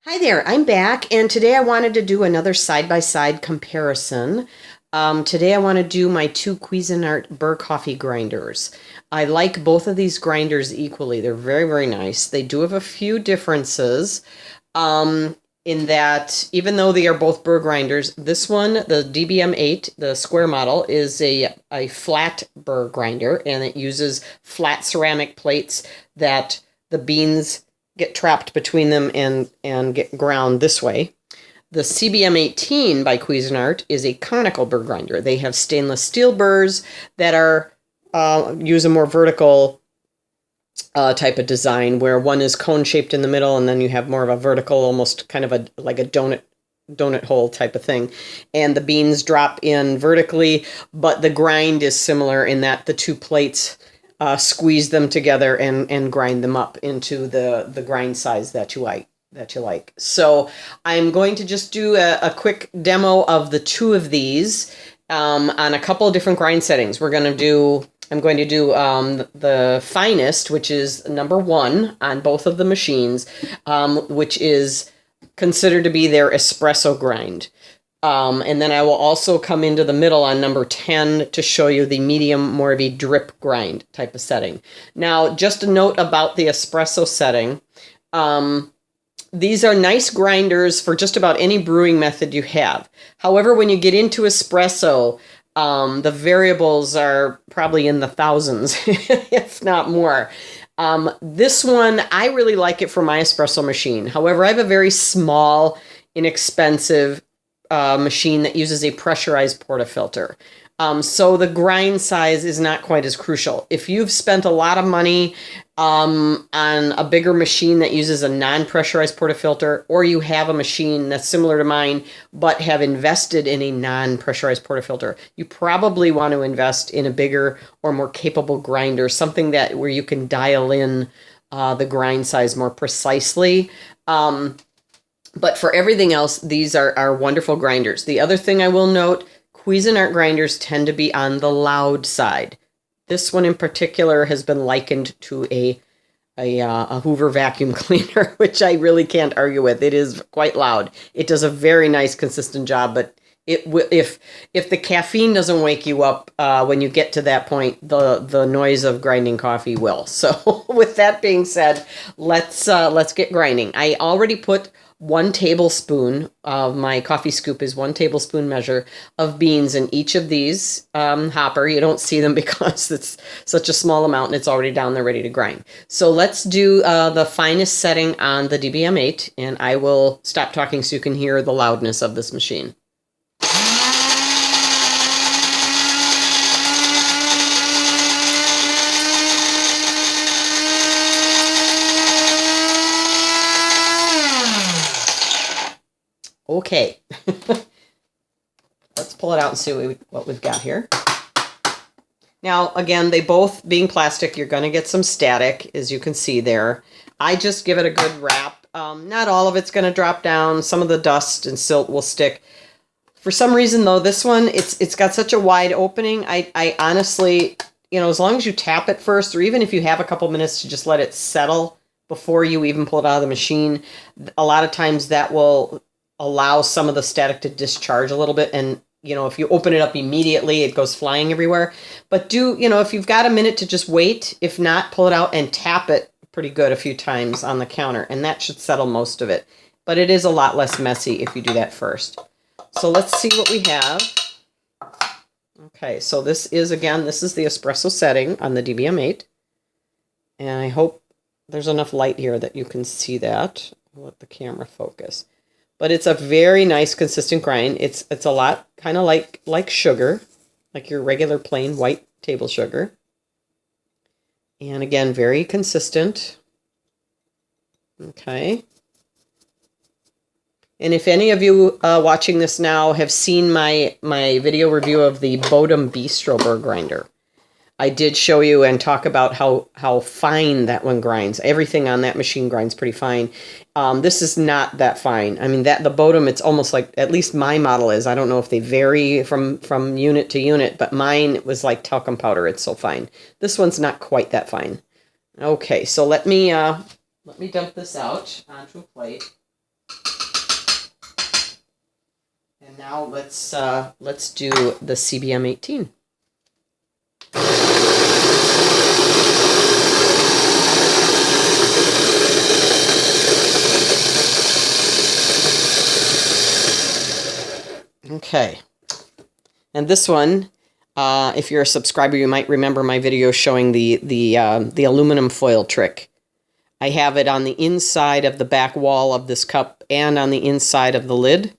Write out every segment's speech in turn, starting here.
Hi there, I'm back, and today I wanted to do another side-by-side comparison. Today I want to do my two Cuisinart Burr coffee grinders. I like both of these grinders equally. They're very, very nice. They do have a few differences in that even though they are both Burr grinders, this one, the DBM8, the square model, is a flat Burr grinder, and it uses flat ceramic plates that the beans get trapped between them and get ground this way. The CBM18 by Cuisinart is a conical burr grinder. They have stainless steel burrs that are use a more vertical type of design, where one is cone shaped in the middle, and then you have more of a vertical, almost kind of like a donut hole type of thing, and the beans drop in vertically, but the grind is similar in that the two plates squeeze them together and grind them up into the grind size that you like. So I'm going to just do a quick demo of the two of these on a couple of different grind settings. I'm going to do the finest, which is number 1 on both of the machines, which is considered to be their espresso grind. And then I will also come into the middle on number 10 to show you the medium, more of a drip grind type of setting. Now, just a note about the espresso setting. These are nice grinders for just about any brewing method you have. However, when you get into espresso, the variables are probably in the thousands, if not more. This one, I really like it for my espresso machine. However, I have a very small, inexpensive machine that uses a pressurized portafilter. So the grind size is not quite as crucial. If you've spent a lot of money on a bigger machine that uses a non-pressurized portafilter, or you have a machine that's similar to mine but have invested in a non-pressurized portafilter, you probably want to invest in a bigger or more capable grinder, something that where you can dial in the grind size more precisely. But for everything else, these are wonderful grinders. The other thing I will note, Cuisinart grinders tend to be on the loud side. This one in particular has been likened to a Hoover vacuum cleaner, which I really can't argue with. It is quite loud. It does a very nice, consistent job, but if the caffeine doesn't wake you up when you get to that point, the noise of grinding coffee will. So with that being said, let's get grinding. I already put 1 tablespoon of my coffee scoop is 1 tablespoon measure of beans in each of these hopper. You don't see them because it's such a small amount and it's already down there ready to grind. So let's do the finest setting on the DBM8, and I will stop talking so you can hear the loudness of this machine. Okay, let's pull it out and see what we've got here. Now, again, they both being plastic, you're going to get some static, as you can see there. I just give it a good wrap. Not all of it's going to drop down. Some of the dust and silt will stick. For some reason, though, this one, it's got such a wide opening. I honestly, as long as you tap it first, or even if you have a couple minutes to just let it settle before you even pull it out of the machine, a lot of times that will allow some of the static to discharge a little bit. And, if you open it up immediately, it goes flying everywhere. But if you've got a minute to just wait, if not, pull it out and tap it pretty good a few times on the counter, and that should settle most of it. But it is a lot less messy if you do that first. So let's see what we have. Okay, so this is the espresso setting on the DBM8. And I hope there's enough light here that you can see that. I'll let the camera focus. But it's a very nice, consistent grind. It's a lot kind of like sugar, like your regular plain white table sugar. And again, very consistent. Okay. And if any of you watching this now have seen my video review of the Bodum Bistro Burr grinder, I did show you and talk about how fine that one grinds. Everything on that machine grinds pretty fine. This is not that fine. I mean, the Bodum, it's almost like, at least my model is. I don't know if they vary from unit to unit, but mine was like talcum powder. It's so fine. This one's not quite that fine. Okay, so let me dump this out onto a plate. And now let's do the CBM 18. Okay, and this one, if you're a subscriber, you might remember my video showing the aluminum foil trick. I have it on the inside of the back wall of this cup and on the inside of the lid.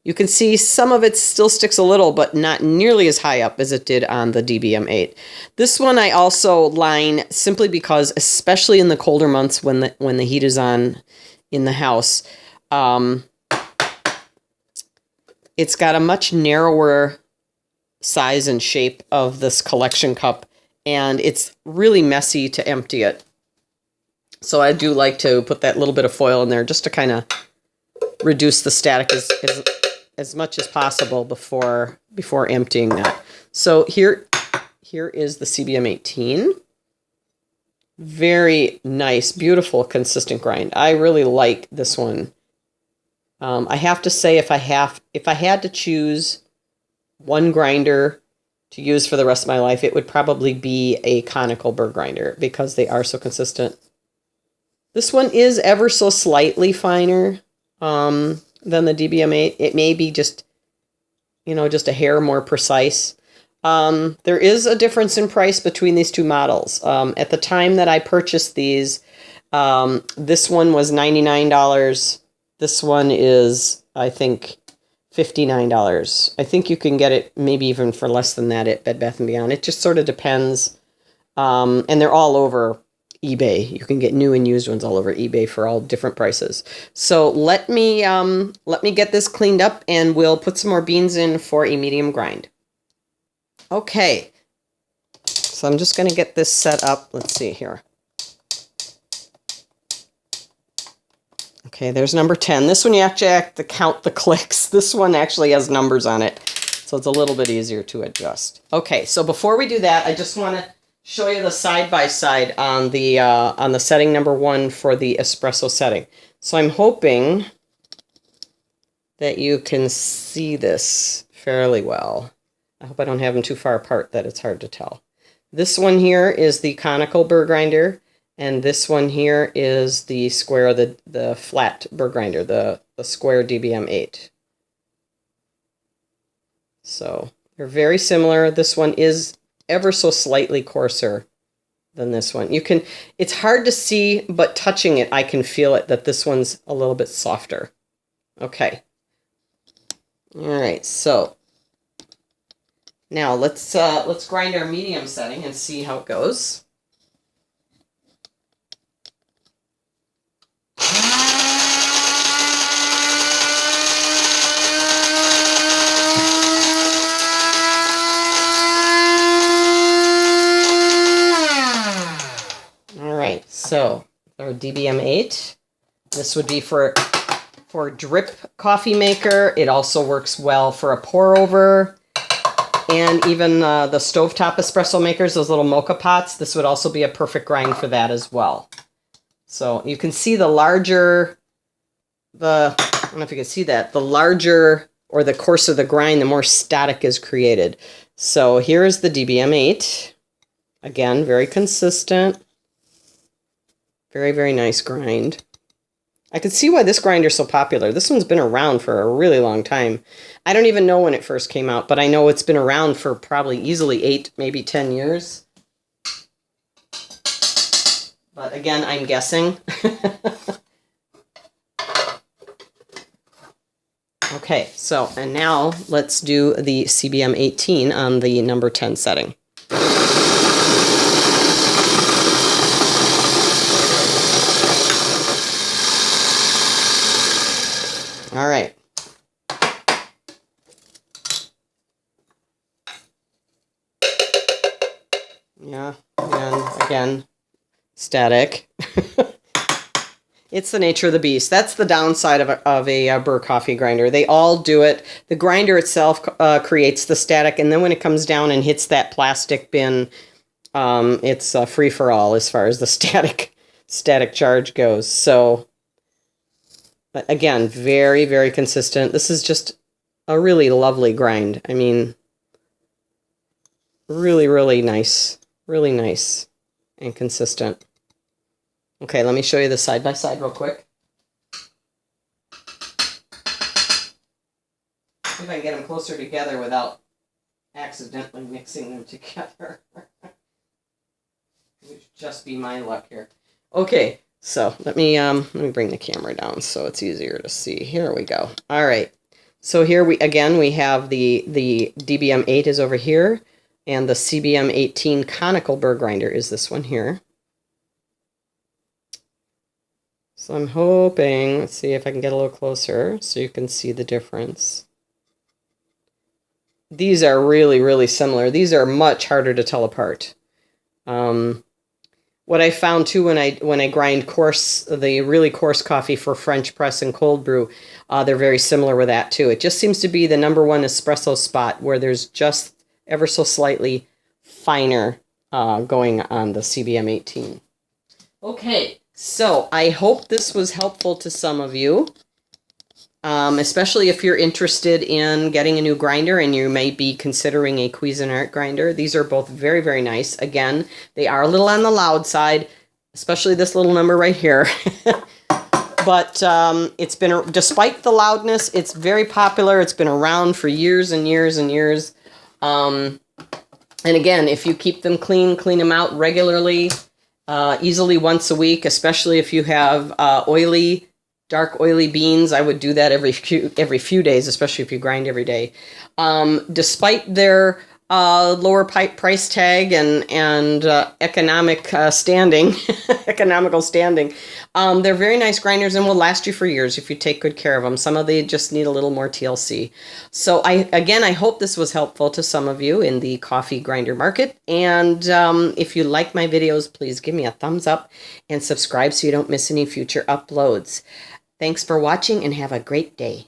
You can see some of it still sticks a little, but not nearly as high up as it did on the DBM8. This one I also line simply because, especially in the colder months when the heat is on in the house, it's got a much narrower size and shape of this collection cup, and it's really messy to empty it. So I do like to put that little bit of foil in there just to kind of reduce the static as much as possible before emptying that. So here is the CBM 18. Very nice, beautiful, consistent grind. I really like this one. I have to say, if I had to choose one grinder to use for the rest of my life, it would probably be a conical burr grinder because they are so consistent. This one is ever so slightly finer than the DBM8. It may be just a hair more precise. There is a difference in price between these two models. At the time that I purchased these, this one was $99. This one is, I think, $59. I think you can get it maybe even for less than that at Bed Bath & Beyond. It just sort of depends. And they're all over eBay. You can get new and used ones all over eBay for all different prices. So let me get this cleaned up, and we'll put some more beans in for a medium grind. Okay. So I'm just going to get this set up. Let's see here. Okay, there's number 10. This one you actually have to count the clicks. This one actually has numbers on it, so it's a little bit easier to adjust. Okay, so before we do that, I just want to show you the side-by-side on the setting number 1 for the espresso setting. So I'm hoping that you can see this fairly well. I hope I don't have them too far apart that it's hard to tell. This one here is the conical burr grinder. And this one here is the square, the flat burr grinder, the square DBM8. So they're very similar. This one is ever so slightly coarser than this one. It's hard to see, but touching it, I can feel it that this one's a little bit softer. Okay. All right. So now let's grind our medium setting and see how it goes. So our DBM8, this would be for drip coffee maker. It also works well for a pour over, and even the stovetop espresso makers, those little mocha pots. This would also be a perfect grind for that as well. So you can see I don't know if you can see that, the larger or the coarser the grind, the more static is created. So here is the DBM8. Again, very consistent. Very, very nice grind. I can see why this grinder is so popular. This one's been around for a really long time. I don't even know when it first came out, but I know it's been around for probably easily 8, maybe 10 years. But again, I'm guessing. Okay, so, and now let's do the CBM 18 on the number 10 setting. All right. Yeah, and again, static. It's the nature of the beast. That's the downside of a Burr coffee grinder. They all do it. The grinder itself creates the static, and then when it comes down and hits that plastic bin, it's free for all as far as the static charge goes. So, but again, very, very consistent. This is just a really lovely grind. I mean, really, really nice and consistent. Okay, let me show you the side by side real quick. See if I can get them closer together without accidentally mixing them together. It would just be my luck here. Okay, so let me bring the camera down so it's easier to see. Here we go. All right. So here we have the DBM 8 is over here, and the CBM 18 conical burr grinder is this one here. So I'm hoping, let's see if I can get a little closer so you can see the difference. These are really, really similar. These are much harder to tell apart. What I found too when I grind the really coarse coffee for French press and cold brew, they're very similar with that too. It just seems to be the #1 espresso spot where there's just ever so slightly finer going on the CBM 18. Okay, so I hope this was helpful to some of you. Especially if you're interested in getting a new grinder and you may be considering a Cuisinart grinder. These are both very, very nice. Again, they are a little on the loud side, especially this little number right here. But it's been, despite the loudness, it's very popular. It's been around for years and years and years. And again, if you keep them clean them out regularly, easily once a week, especially if you have dark oily beans. I would do that every few days, especially if you grind every day. Despite their lower price tag and economical standing, they're very nice grinders and will last you for years if you take good care of them. Some of them just need a little more TLC. So I hope this was helpful to some of you in the coffee grinder market. And if you like my videos, please give me a thumbs up and subscribe so you don't miss any future uploads. Thanks for watching and have a great day.